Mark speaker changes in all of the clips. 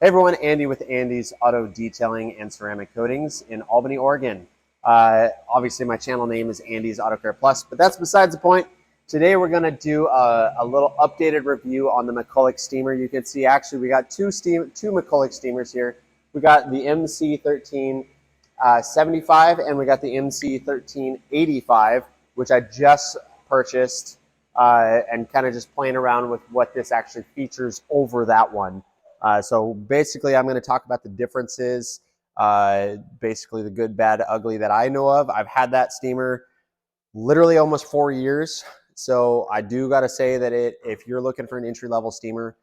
Speaker 1: Hey everyone, Andy with Andy's Auto Detailing and Ceramic Coatings in Albany, Oregon. Obviously my channel name is Andy's Auto Care Plus, but that's besides the point. Today we're going to do a little updated review on the McCulloch steamer. You can see actually we got two McCulloch steamers here. We got the MC1375 and we got the MC1385, which I just purchased and kind of just playing around with what this actually features over that one. So basically I'm going to talk about the differences, basically the good, bad, ugly that I know of. I've had that steamer literally almost 4 years. So I do got to say that if you're looking for an entry-level steamer,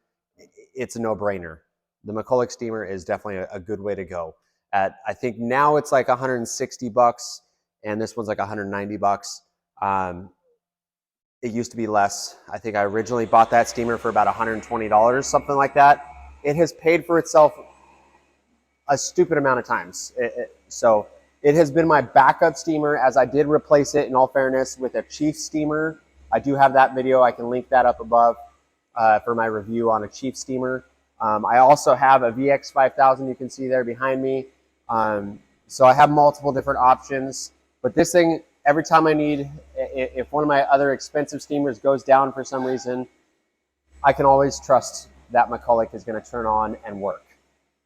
Speaker 1: it's a no-brainer. The McCulloch steamer is definitely a good way to go. I think now it's like 160 bucks and this one's like 190 bucks. It used to be less. I think I originally bought that steamer for about $120, something like that. It has paid for itself a stupid amount of times. So it has been my backup steamer, as I did replace it, in all fairness, with a Chief steamer. I do have that video. I can link that up above for my review on a Chief steamer. I also have a VX5000 you can see there behind me. So I have multiple different options. But this thing, every time I need, if one of my other expensive steamers goes down for some reason, I can always trust that McCulloch is going to turn on and work.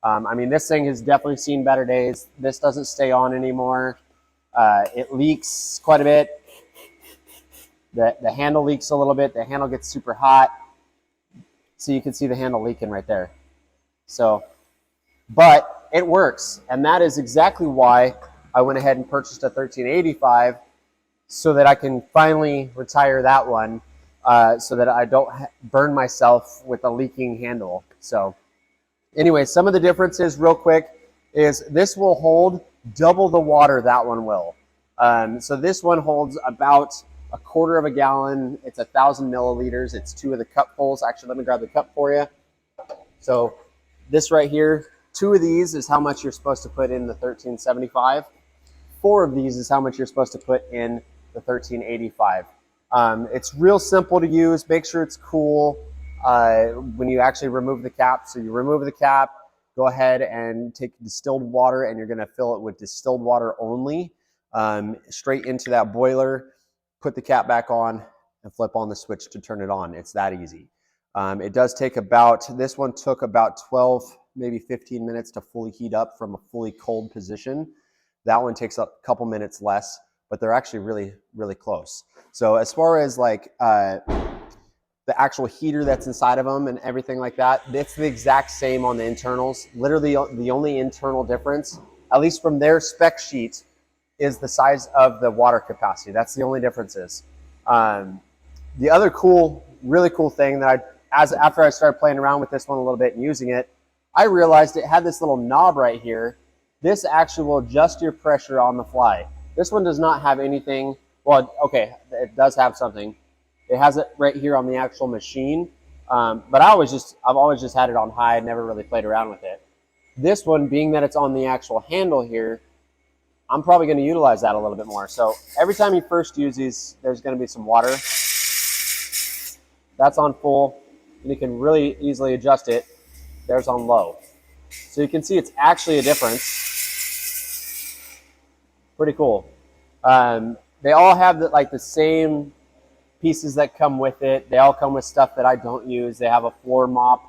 Speaker 1: I mean, this thing has definitely seen better days. This doesn't stay on anymore. It leaks quite a bit. The handle leaks a little bit. The handle gets super hot. So you can see the handle leaking right there. So, but it works. And that is exactly why I went ahead and purchased a 1385 so that I can finally retire that one. So that I don't burn myself with a leaking handle. So anyway, some of the differences real quick is this will hold double the water that one will. So this one holds about 1/4 of a gallon. It's 1,000 milliliters. It's 2 of the cupfuls. Actually, let me grab the cup for you. So this right here, 2 of these is how much you're supposed to put in the 1375. 4 of these is how much you're supposed to put in the 1385. It's real simple to use. Make sure it's cool when you actually remove the cap. So you remove the cap, go ahead and take distilled water, and you're going to fill it with distilled water only, straight into that boiler. Put the cap back on and flip on the switch to turn it on. It's that easy. It does take this one took about 12, maybe 15 minutes to fully heat up from a fully cold position. That one takes a couple minutes less, but they're actually really, really close. So as far as like the actual heater that's inside of them and everything like that, it's the exact same on the internals. Literally the only internal difference, at least from their spec sheet, is the size of the water capacity. That's the only differences. The other really cool thing that after I started playing around with this one a little bit and using it, I realized it had this little knob right here. This actually will adjust your pressure on the fly. This one does not have anything. Well, okay, it does have something. It has it right here on the actual machine, but I've always just had it on high. Never really played around with it. This one, being that it's on the actual handle here, I'm probably going to utilize that a little bit more. So every time you first use these, there's going to be some water. That's on full, and you can really easily adjust it. There's on low. So you can see it's actually a difference. Pretty cool. They all have the same pieces that come with it. They all come with stuff that I don't use. They have a floor mop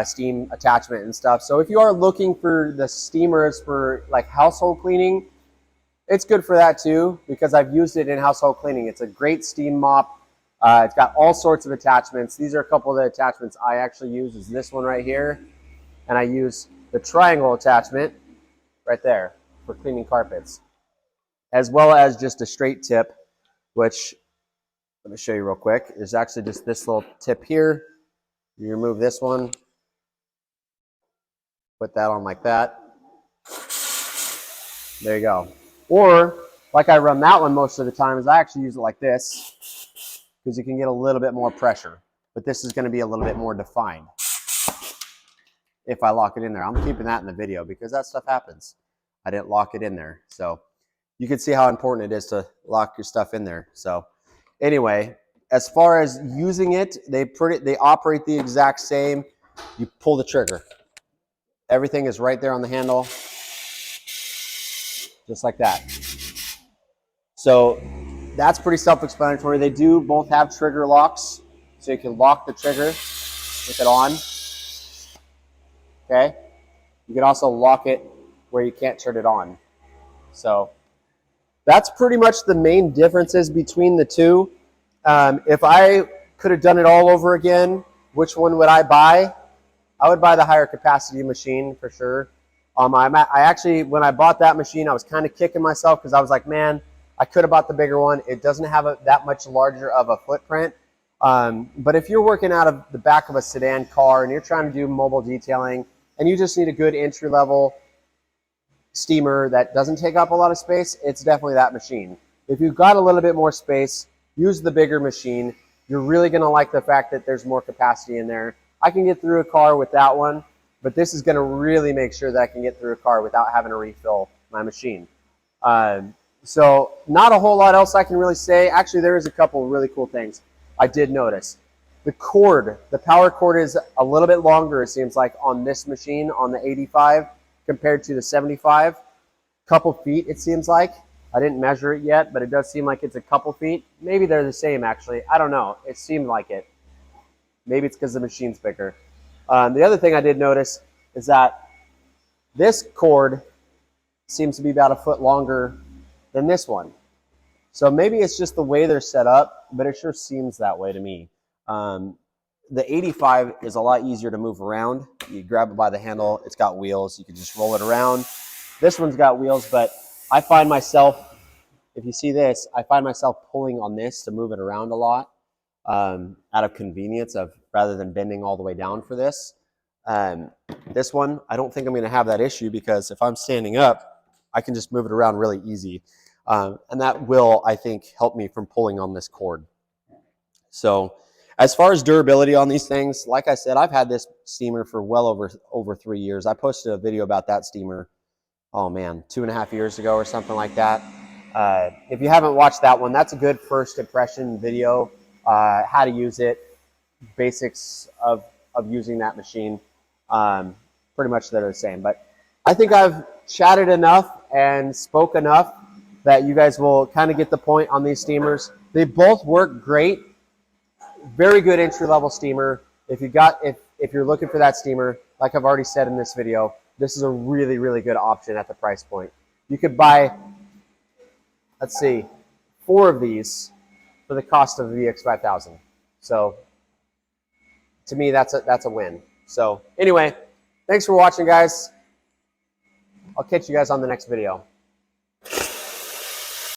Speaker 1: steam attachment and stuff. So if you are looking for the steamers for like household cleaning, it's good for that too, because I've used it in household cleaning. It's a great steam mop. It's got all sorts of attachments. These are a couple of the attachments I actually use. Is this one right here, and I use the triangle attachment right there for cleaning carpets, as well as just a straight tip, which let me show you real quick. There's actually just this little tip here. You remove this one, put that on like that. There you go. Or like I run that one most of the time, is I actually use it like this, because you can get a little bit more pressure. But this is going to be a little bit more defined if I lock it in there. I'm keeping that in the video because that stuff happens. I didn't lock it in there. So you can see how important it is to lock your stuff in there. So anyway, as far as using it, they operate the exact same. You pull the trigger. Everything is right there on the handle, just like that. So that's pretty self-explanatory. They do both have trigger locks, so you can lock the trigger with it on. Okay. You can also lock it where you can't turn it on. So that's pretty much the main differences between the two. If I could have done it all over again, which one would I buy? I would buy the higher capacity machine for sure. I actually, when I bought that machine, I was kind of kicking myself because I was like, man, I could have bought the bigger one. It doesn't have that much larger of a footprint. But if you're working out of the back of a sedan car and you're trying to do mobile detailing and you just need a good entry-level steamer that doesn't take up a lot of space, it's definitely that machine. If you've got a little bit more space, use the bigger machine. You're really going to like the fact that there's more capacity in there. I can get through a car with that one, but this is going to really make sure that I can get through a car without having to refill my machine. So not a whole lot else I can really say. Actually, there is a couple of really cool things I did notice. The cord, the power cord is a little bit longer, it seems like, on this machine, on the 85, compared to the 75. Couple feet, it seems like. I didn't measure it yet, but it does seem like it's a couple feet. Maybe they're the same, actually. I don't know. It seemed like it. Maybe it's because the machine's bigger. The other thing I did notice is that this cord seems to be about a foot longer than this one. So maybe it's just the way they're set up, but it sure seems that way to me. The 85 is a lot easier to move around. You grab it by the handle. It's got wheels. You can just roll it around. This one's got wheels, but I find myself, if you see this, I find myself pulling on this to move it around a lot out of convenience rather than bending all the way down for this. This one, I don't think I'm going to have that issue because if I'm standing up, I can just move it around really easy. And that will, I think, help me from pulling on this cord. So as far as durability on these things, like I said, I've had this steamer for well over 3 years. I posted a video about that steamer, oh man, 2.5 years ago or something like that. If you haven't watched that one, that's a good first impression video, how to use it, basics of using that machine. Pretty much they're the same. But I think I've chatted enough and spoke enough that you guys will kind of get the point on these steamers. They both work great. Very good entry-level steamer. If you're looking for that steamer, like I've already said in this video, this is a really, really good option at the price point. You could buy, let's see, 4 of these for the cost of the VX5000. So to me, that's a win. So anyway, thanks for watching, guys. I'll catch you guys on the next video.